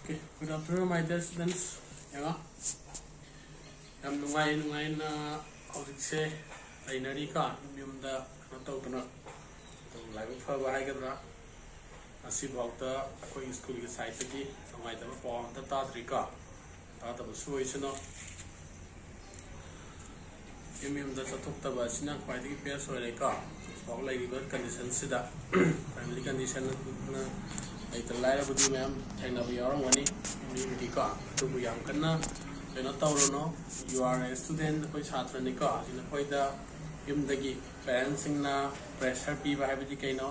Okay, good afternoon, my dear students. Yeah, I'm nungai na hojikse ainari ka yumda nato kana to live fa ba hai gadra asi bauta koi school ki site ki nungai ta pa ta trika ta ta su isno yumda chathuk ta ba sina kwai di best oi ka so lai river condition sida family condition na ai ta lai ra budi ma'am thang na bi yaw ngani ni ka tu bu yam kana kena tawro no you are a student koi chhatra ni ka sina koi da yum dagi parents sing na pressure pi ba habi kai no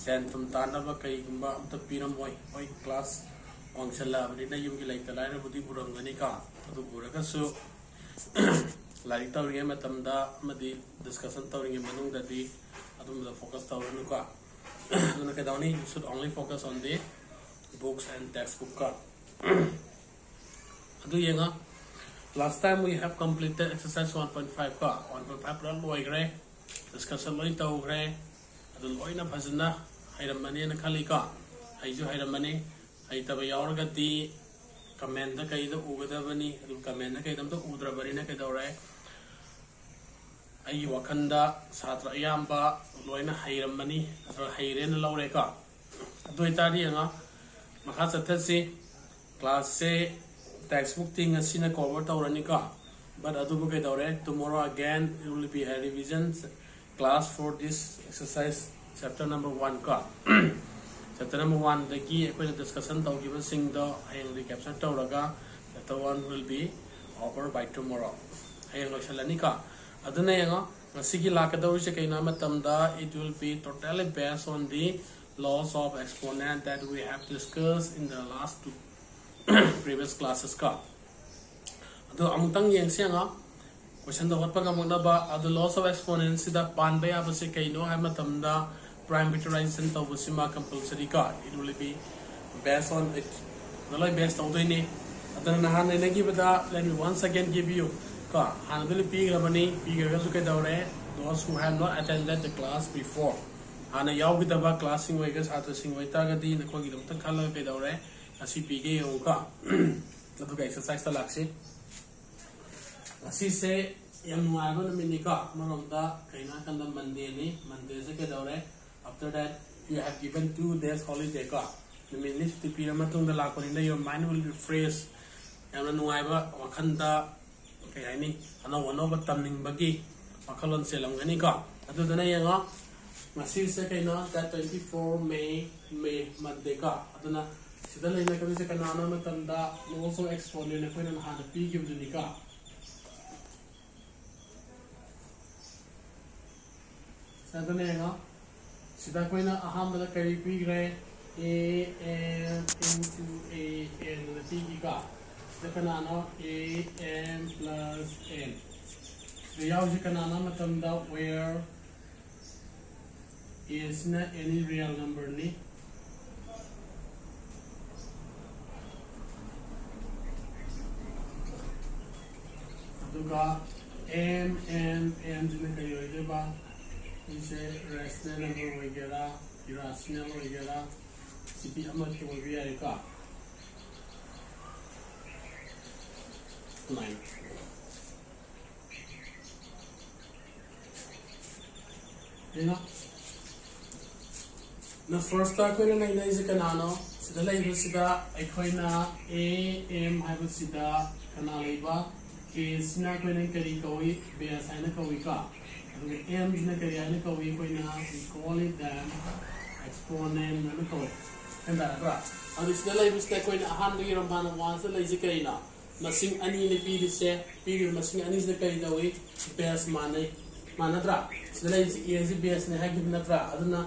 sen tum ta na ba kai gumba am ta piram oi class on chala bani na yum gi lai ta lai ra budi uram gani ka adu ura ka su lai tawri ma tam da madi discussion tawri manung da di adum da focus tawro nu ka you should only focus on the books and textbook ka last time we have completed exercise 1.5 ka 1.5 run loi gre discussion loi taw gre adu loi na phajna hairam mani na khali ka haiju hairam mani hai taba yaur ga di comment da kai da ugada bani adu comment da kai dam da udra bari na kai dawre ai wakanda satra yamba loina hairam mani athwa hairen laure ka adoi tari anga makha chathasi class se textbook thing asina cover tawrani ka but adu bu kai dawre tomorrow again it will be a revision class for this exercise chapter number 1 ka chapter number 1 dagi ekoi discussion taw given sing do hayang recapture tawraga chapter 1 will be over by tomorrow hayang losalani ka aduna yanga masigi lakadawise kaina matamda it will be totally based on the laws of exponent that we have discussed in the last two previous classes ka ado amutang yengsenga question da hotpa gamna ba ado laws of exponent sida pan ba abase kaino ha matamda prime factorization to busima compulsory ka it will be based on it nalai based on doini adana nahan nagi bada let me once again give you ka hanaduli pigrabani pigrasu ke dawre those who have not attended the class before hana yawgidaba class sing wega satra sing waita gadi nakogi dam tan khala ke dawre asi pige yo ka adu ka exercise ta lakse asi se yam nuago na minika manomda kaina kanda monday se ke dawre after that you have given 2 days holiday ka the minutes to piramatung da lakoni na your mind will be fresh yam nuaiba wakhanda kay ani ano tamning bagi makalon selam gani ka adu dana yanga masi se kay na that 24 May Monday ka aduna sida lai na kami se kanana matanda also exponent na ko na hana pi give duni ka sada na yanga sida ko na aham da kay pi gre a n into a n na pi ka the kanana a n plus n. The yauji kanana matamda where is not any real number ni. Aduga m n jine kayo ideba ise rational number wagera irrational wagera sipi amat ko wagera ka. 9. Na first ta ko na nai se kanano sida lai ba sida ai khoi na a m hai ba sida kana lai ba ke sina ko na kari ko i be asai na ko i ka adu m na kari na ko i ko na we call it them exponent na ko and that ra adu sida lai ba sida ko na han de ram ban wan se lai se kai na masing ani ni pi se pi masing ani se kai dawi base manadra sila is base ne hagi natra aduna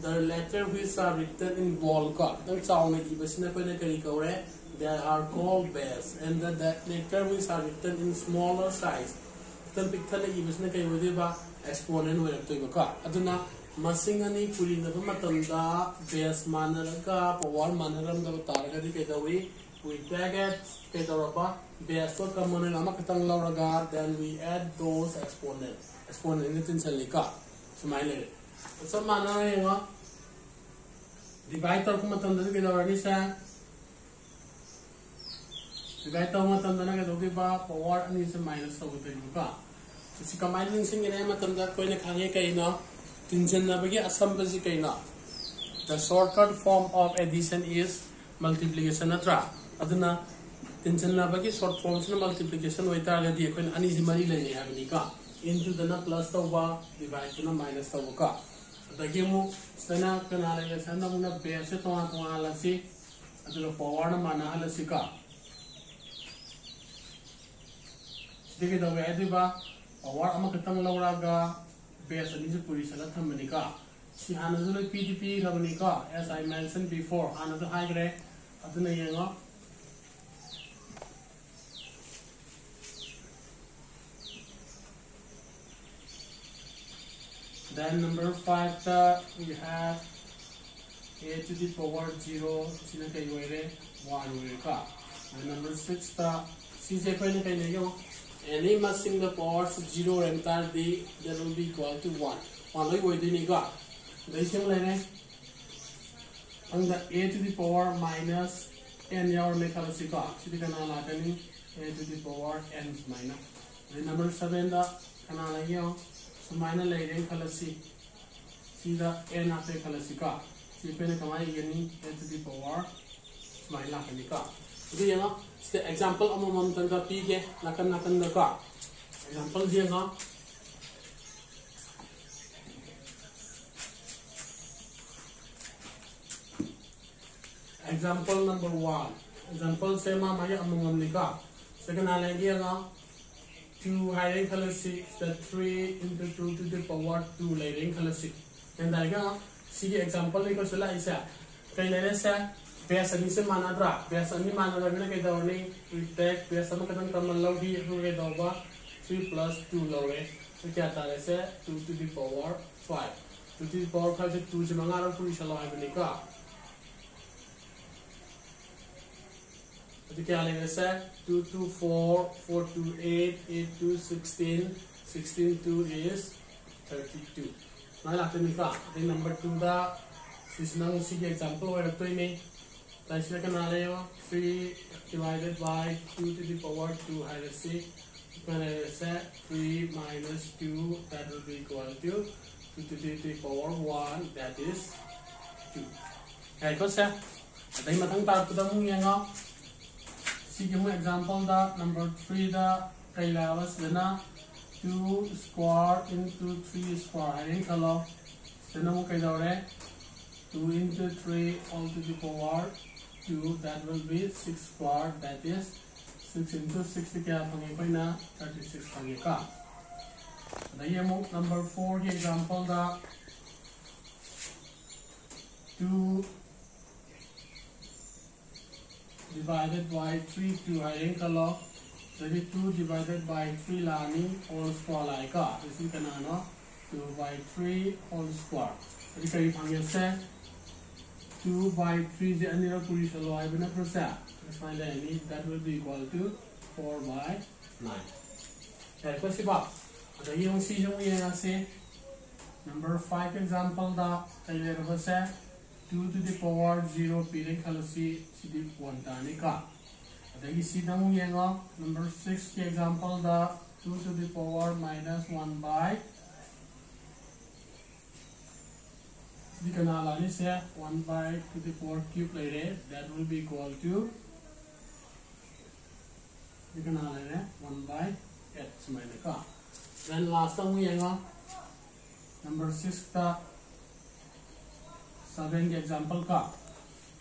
the letter which are written in bold ka the sound ki basina ko ne kai kore they are called base and the letter which are written in smaller size tan picture ki basina kai wode ba exponent we to ka aduna masing ani puri na matamda base manaraga power manaram da taraga di kai dawi we tag it kedaraba base ko common nama katang lauraga then we add those exponent in tin salika smile so mana nga divide ko matam da kedarani sa divide tau matam dana ke dogi ba power ani se minus tau te ka si combine sing ne matam da koi na khange kai na tension na bagi asam ba si kai na the shortcut form of addition is multiplication atra aduna tension na bagi short form se multiplication wai ta ga di koi ani si mari le ne ha ni ka into the plus tau ba divide to na minus tau ka adagi mu sana kana le sana mu na base se to la si aduna power na mana hala si ka देखिए तो वे ऐसे बा और अमा कितना लौड़ा का base Anil पूरी सलाह था मनिका सी आनंद PDP रबनिका as I mentioned before Anand high करे अब नहीं है ना then number 5 we have a to the power 0 sini kay wele 1 wele ka and number 6 सी से कोई नहीं कहीं नहीं any missing the powers 0 entire the that will be equal to 1 1 loi woi dini ga dai sem lai ne ang the a to the power minus n yaur me khala si ka sidi kana la kani a to the power n minus the number 7 da kana la yo so minus lai ren khala si sida n ate khala si ka si pe ne kamai yani a to the power minus kali ka itu yang the example amam tanda pi ke nakan da ka example dia nga example number 1 example se ma maya amam ni ka second ala dia nga 2 hiding color 6 the 3 into 2 to the power 2 hiding color 6 and da ga si example ni ko sala isa kai le sa base ani se mana dra base ani mana dra ne ke dawni we take base ma kadang kamal lo hi hu ke dawa 3 plus 2 lo re so kya ta se 2 to the power 5 2 to the power 5 se 2 se manga ro puri sala hai bani ka तो क्या लेंगे sir 2 to 4 4 to 8 8 to 16 16 to is 32 ना लाते निका then number 2 दा system उसी के example और रखते ही नहीं ताकि क्या ना ले 3 divided by 2 to the power 2 है जैसे इतना ऐसे 3 minus 2 that will be equal to 2 to the power 1 that is 2 है कौन सा अभी मतंग तार तो दम ये ना Sige example da number 3 da kailawas dana 2 square into 3 square harin kalo dana mo kailawre 2 into 3 all to the power 2 that will be 6 square that is 6 into 6 kya pangi ko na 36 pangi ka daiye mo number 4 ke example da 2 divided by 3 2 haring kalo jadi 2 divided by 3 lani whole square lai ka isi kana no 2 by 3 whole square jadi kai panggil se 2 by 3 je anira puri salo ai bena prosa find any that will be equal to 4 by 9 hai ko si ba ada yang si jong ye na se number 5 example da kai le ro se 2 to the power 0 pire khalasi sidi 1 tani ka adagi sidang yenga number 6 ke example da 2 to the power minus 1 by di kana la ni se 1 by to the power cube le that will be equal to di kana la 1 by 8 smaine ka then last ang yenga number 6 ta 7 के example का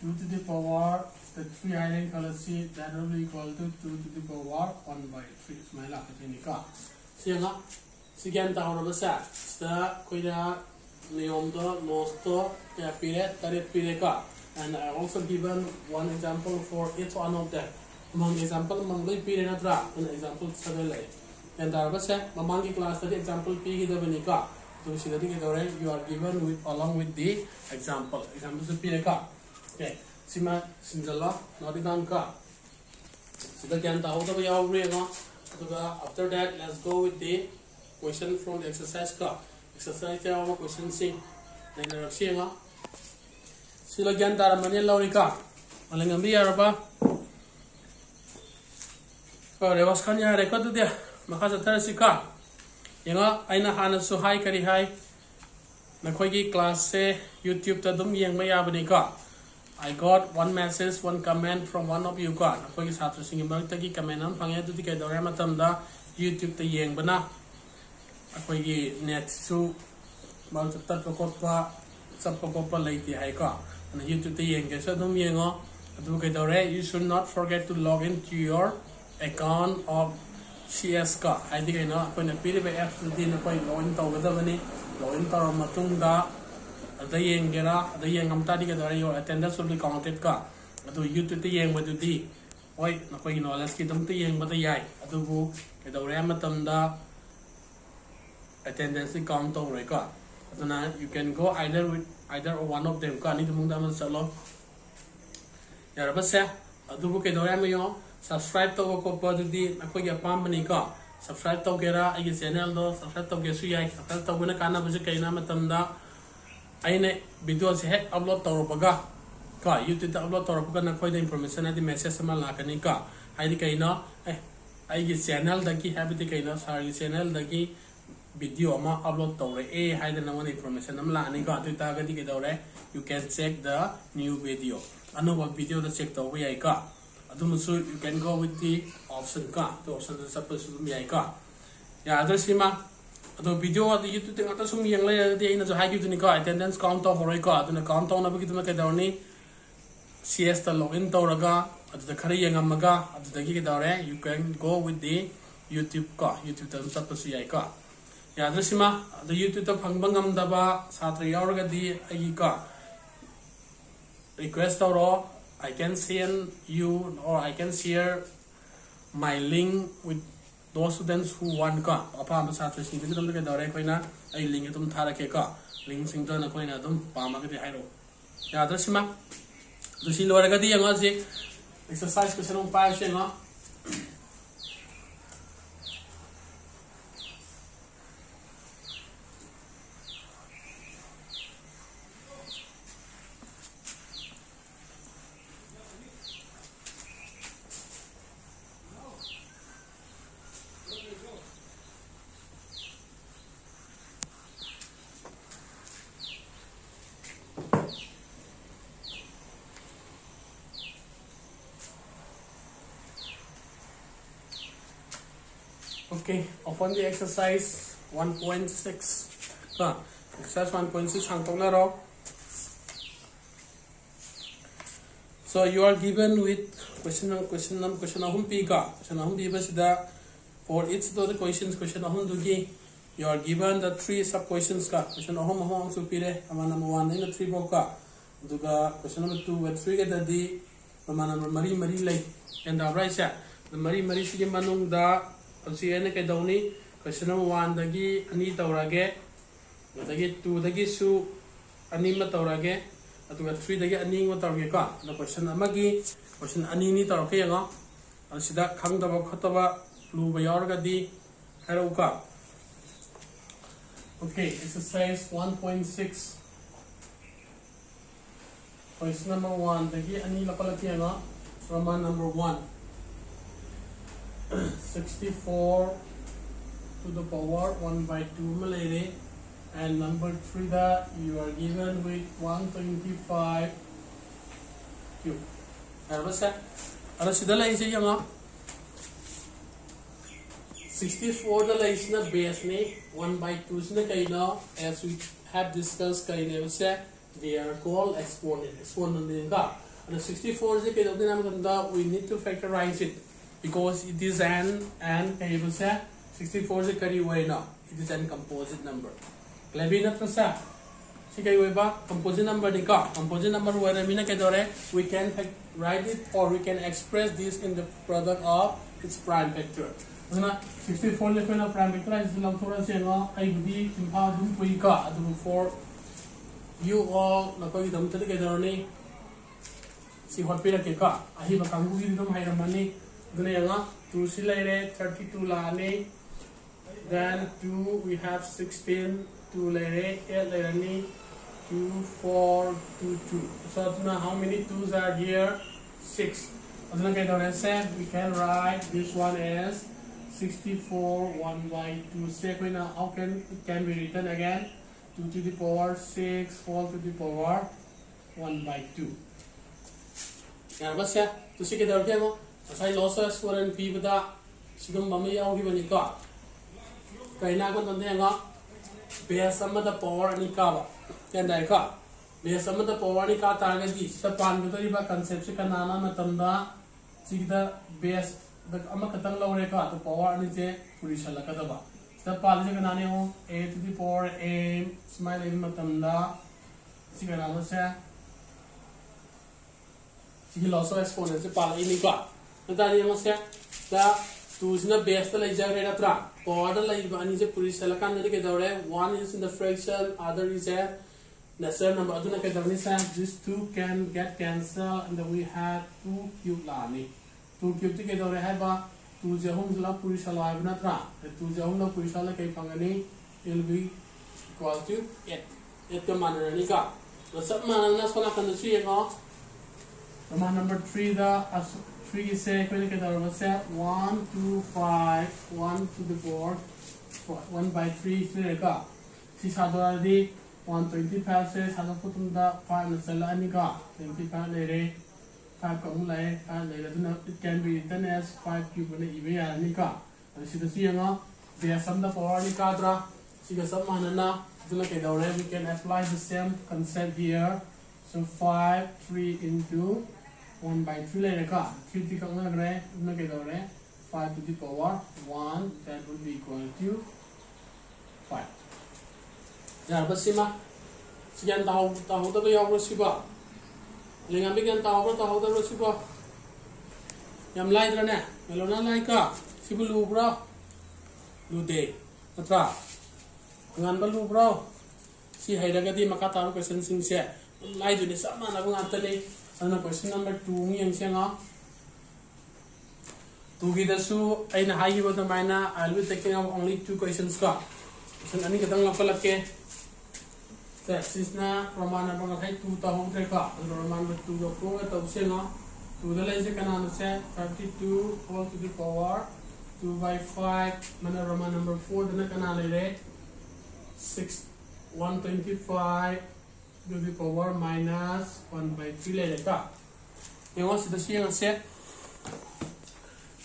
2 to the power the 3 iron color C that will be equal to 2 to the power 1 by 3 इसमें लाके नहीं का सिंगा सिगेन ताऊ ना बसा sta कोई ना नियम तो most तो क्या पीरे तारीख पीरे का and I also given one example for each one of them among example मंगली पीरे ना त्रा an example सभी ले and ताऊ बसा ममांगी class तरी example पी की दबे नहीं का तो सिद्धि के दौरे you are given with along with the example से पीरे का okay सिमा सिंजला नॉटिंग का सिद्ध ज्ञान ताऊ तो याव रे ना तो after that let's go with the question from the exercise का exercise क्या होगा question से नहीं रखिएगा सिद्ध ज्ञान तारा मने लाउरी का अलग हम भी यार बा rewas kan ya record tu dia maka satar sika yenga aina hana su hai kari hai nakhoi gi class se YouTube ta dum yeng ma ya bani ka I got one message one comment from one of you ka nakhoi gi satra sing ma ta gi comment am phang ya tu ti kai dore ma tam da YouTube ta yeng bana akhoi gi net su ma ta tat ko pa sap ko pa lai ti hai ka na YouTube ta yeng ke sa dum yengo adu kai dore you should not forget to log into your account of CS ka ai di kai na ko na pili be app di na ko login taw ga bani login taw matung da ada yeng gera ada yeng am ta di ga dare your attendance will be counted ka adu YouTube ti yeng ma du di oi na ko knowledge ki dum ti yeng ma ta yai adu bu kai dore ma tam da attendance count taw re ka adu na you can go either or one of them ka ni dum da man salo ya ra ba se adu bu kai dore ma yo subscribe to ko pa di na ko ya pam ni ka subscribe to gera ai channel do subscribe to ge su yai subscribe to na kana bu kai na matam da ai ne video se hek upload to baga ka YouTube ta upload to baga na ko da information adi message sama la ka ni ka ai di kai na ai ge channel da ki habit kai na sar ge channel da ki video ma upload to re hai da na one information am la ni ka tu ta ga di ke do re you can check the new video anu ba video da check to we ai ka so you can go with the option ka the option is supposed to be ka ya ada sima ado video ado YouTube tengah ta sum yang le dia ina so high gitu ni ka attendance count to hore ka ado na count to na bi gitu na ka dawni CS ta login to raga ado da khari yang amaga ado da gi dawre you can go with the YouTube ka YouTube ta supposed to ka ya ada sima ado YouTube ta phangbangam da ba satra yauraga di ai ka request to I can send you or I can share my link with those students who want ka apa am sa training bi dum ke dore koi na ai link tum thara ke ka link sing to na koi na dum pa ma ke de hai ro ya da sima du si lo ra ga di yang a si exercise ko se no pa se no Okay, open the exercise 1.6. Exercise 1.6 hang tong na ro. So you are given with question ahum pi ka. Question ahum di ba sida for each of the questions question ahum dugi you are given the three sub questions ka. Question ahum su pi re ama number 1 in the 3 box ka. Duga question number 2 with 3 ke di ama number mari lai and the right side the mari sige manung da also ene ke dauni question number 1 dagi ani taurage dagi 2 dagi su ani ma taurage atuga 3 dagi ani ma taurage ka the question amagi question ani ni taurage yanga asida khangdaba khataba lu ba yaurga di hero ka okay exercise 1.6 question number 1 dagi ani lapalaki yanga Roman number 1 64 to the power 1 by 2 malere and number 3 that you are given with 125 cube. Ara sida lai se yanga 64 the lai is na base ne 1 by 2 is na kaina as we have discussed kaina se they are called exponent ka. And 64 is kaina we need to factorize it because it is an 64 is kari way now it is an composite number clever na trasa si kay way ba composite number ni ka composite number where mina kay dore we can write it or we can express this in the product of its prime factor na 64 le na prime factor is lang thora se no ai budi timha dum pui ka adu for you all na ko idam tade kay dore ni si hot pira ke ka ahi ba kangu gi dum hai ramani dune yanga 2 si laire 32 la ne then 2 we have 16 2 laire 8 laire ni 2 4 2 2 so now how many 2s are here 6 we can write this one as 64 1 by 2 say how can it can be written again 2 to the power 6 4 to the power 1 by 2 yarabasya to sige darke mo asai losses for and p bada sigum mami yaw gi bani ka kaina ko tande nga base amada power ani ka ba yan dai ka base amada power ani ka ta ga di sa pan bi ba concept se kanana matamda sigda base the amakatang lawre ka to power ani je purisha lakadaba the pal je kanane ho a to the power a smile in matamda sigana sa sigi loss of exponent se pal ini ka ta ni mo se da two is na base la ja re tra power la ani je purisha lakan ne ke dore one is in the fraction other is a lesser number aduna ke dore sa these two can get cancelled and then we have 2 cube la ni 2 cube ke dore hai ba 2 je hum la purisha la na tra 2 je hum la purisha la kai pangani it will be equal to 8 8 ke mana ni ka na sab mana na sona kan su ye ko Roman number 3 the 3 is say ko ke dore sa 1 2 5 1 to the power 1 by 3 is ka si sa do di 125 से सादा पुतुम दा 5 na sala ani ka 25 le re 5 ka mu lai a le da it can be written as 5 cube ne ibe ya ni ka si da si nga be sum the power ni ka dra si ga sum manana dula ke daure we can apply the same concept here so 5 3 into 1 by 3 le ka 3 ti ka nga re dula ke daure 5 to the power 1 that will be equal to 5 ya basima sigan tahu da ya bro siba lengan bigan tahu da bro siba yam lai dra ne melona lai ka sibu lu bro lu de atra ngan ba lu bro si haida ga di maka taru question sing se lai du ni sama na ngan tale ana question number 2 mi yang senga tu gi da su aina hai gi ba da maina I will be taking up only 2 questions ka question ani ka dang lapalak ke Since na Roman na mga kay 2 tahong treka, Roman ba 2 ko at option no. 2 dala isa kanan sa 32 whole to the power 2 by 5 mana Roman number 4 dana kanan le 6 125 to the power minus 1 by 3 le ka. Yung sa siya ng set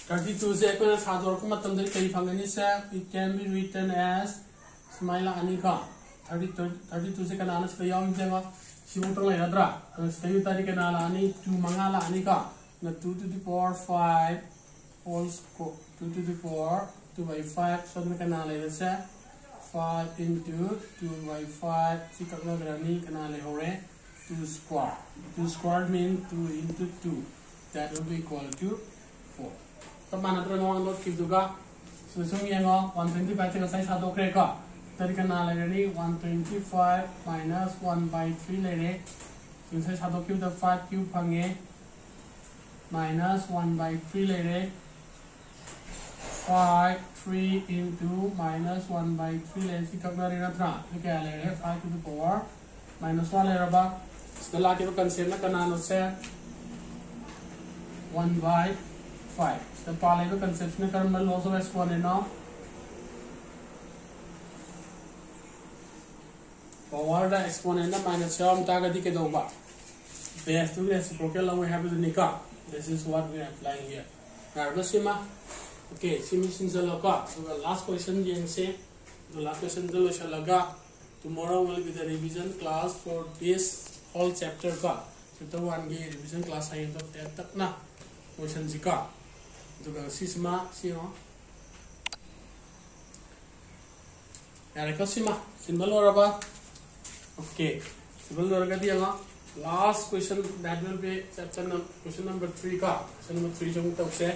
32 sa ko na sador ko matam dali kay pangani sa it can be written as smile ani ka 32 से कनाना से याव इंजेगा सिमुतंग ले रद्रा स्टेयु तारी के नाला ani 2 mangala ani ka na 2 to the power 5 whole square 2 to the power 2 by 5 so na kanala le se 5 into 2 by 5 si kakna grani kanala hore 2 square mean 2 into 2 that will be equal to 4 तब माना तो non load किप दुगा सुसुम ये ngo 125 से sai sa do kre ka tadi kana lagani 125 minus 1 by 3 le re since satu cube the 5 cube phange minus 1 by 3 le re 5 3 into minus 1 by 3 le si kakna re na tra kya le re 5 to the power minus 1 le ra ba setelah kita concept na kana no se 1 by 5 the pale ko concept na karma loss of exponent no power the exponent na minus term ta ga di ke do ba base to reciprocal we have the nika this is what we are applying here narvasima okay simi sinzalo ka so the last question yen se the last question do shalaga tomorrow will be the revision class for this whole chapter ka chapter 1 ge revision class hai to tak na question jika to ga sisma si ho yare ko sima symbol ora ba okay symbol ora ga diya last question that will be chapter question number 3 ka question number 3 jong to se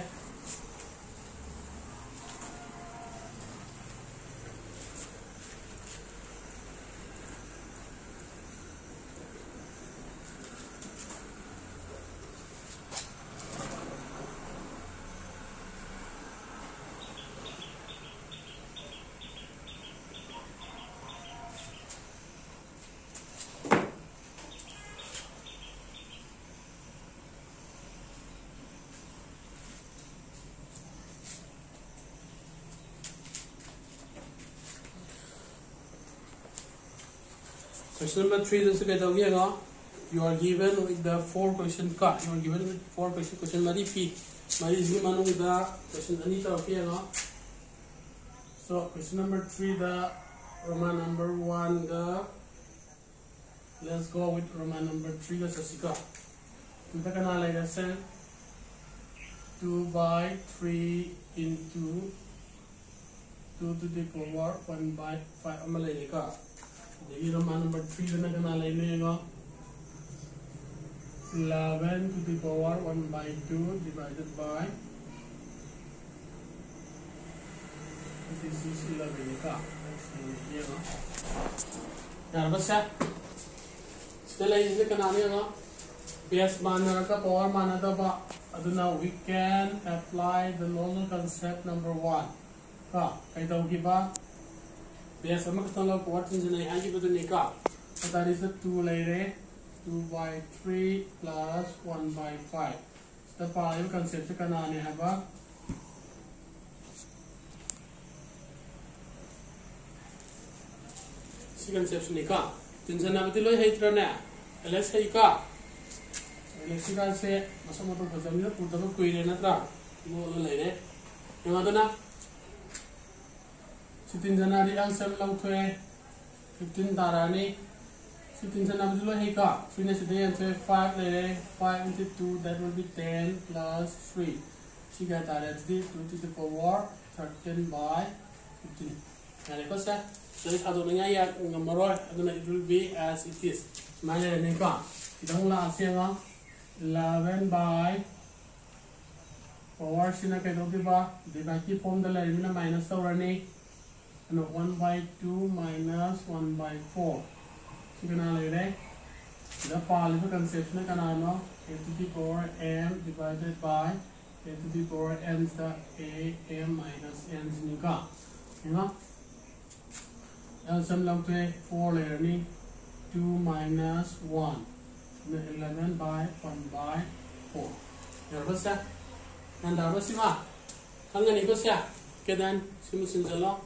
Question number 3 this is you are given with the 4 question card. You are given with 4 question mari p mari is manu with the question anita okay so question number 3 the Roman number 1 the let's go with Roman number 3 the sasika kita kana like I said 2 by 3 into 2 to the power 1 by 5 amalay ka the Roman number 3 na kana like 11 to the power 1 by 2 divided by this is 11 ka here no now basta still is the kanani no base manana ka power manada ba aduna we can apply the normal concept number 1 ka kai daw gi ba base ama ka tang power tin jana ai gi baduni ka so that is the 2 layer 2 by 3 plus 1 by 5. The five concept ka na ni haba. Si concept ni ka. Tinsan na mati loy haitra na. Alex hay ka. Alex ka se masa mo to bazam ni purta ko kuire na tra. Mo lo lai ne. Yung ato na. Si tinsan na ri ang sam lang thwe 15 tarani. So, tinsan na mati loy hay ka. 3 na si dayan so 5 lai 5 into 2 that will be 10 plus 3. Si ka tara di 2 to the power 13 by 15. Nari ko sa. So, ato na nga yak ng maroy. Ato na it will be as it is. Maya na ka. Itang lakas siya nga. 11 by power sina kayo diba? Diba ki form dala rin na minus sa rani. Ano 1 by 2 minus 1 by 4. So, kanalay rin. The power concept na kanano a to the power m divided by a to the power n is the a m minus n sinika. Diba? LCM lang to 4 layer ni 2 minus 1 11 by 1 by 4. Diba siya? Nanda ba siya? Hanggang ito siya. Kaya simusin siya lang.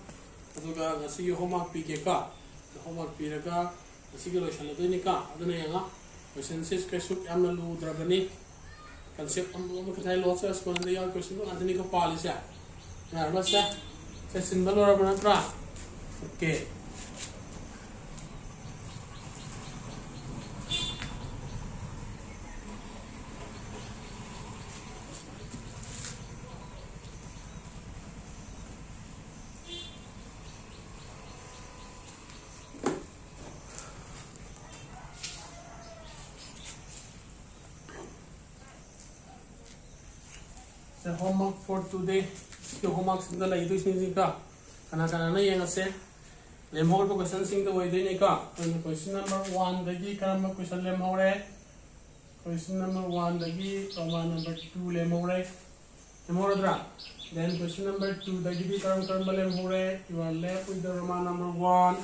At nga sige homework pigay ka. Homework pigay ka. Sige lo siya lato ni ka. Ito na yan nga. Question 6 question am na lu drabani. Concept am lo makatay lo sa school na yan. Question ko ito ni ka pali siya. Diba siya? Sa symbol lo raban na. Okay. The homework for today. The homework sing the lai tu sing ka. Kana na yang ase. Lem hol ko question sing the way de ni ka. Question number 1 dagi karam question lem hore. Question number 1 dagi Roman number 2 lem hore. Lem hore dra. Then question number 2 dagi di karam lem hore. You are left with the Roman number 1.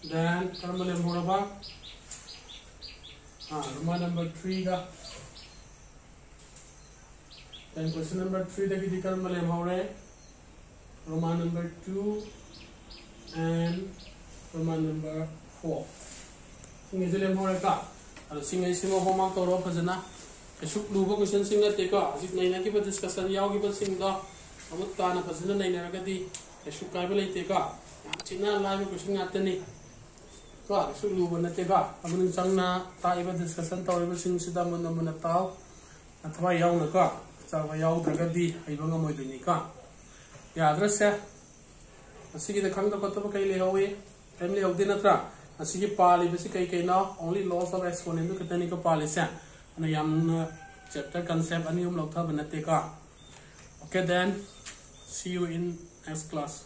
Then karam lem hore ba. Roman number 3 ka. Then question number 3 dagi di karam lem hore. Roman number 2 and Roman number 4. Singi lem hore ka. Alo singi simo homework toro phajana. Kasuk luba question singa te ka. Asik nai na ki ba discussion yaw ki ba sing da. Amut ta na phajana nai na ga di kasuk kai ba lai te ka. China live question atani. Ka kasuk luba na te ka. Amun sang na ta iba discussion toro ba sing sida mun na taw. Athwa yaw na ka. Sawa yaw draga di aiba nga moy duni ka. Ya address ya. Asigi the khang da ko to kai le hawi. Family of din atra. Asigi pali basi kai kai na only laws of exponent ka tani ka pali sa. Ano yam chapter concept ani um lok tha banate ka. Okay then see you in next class.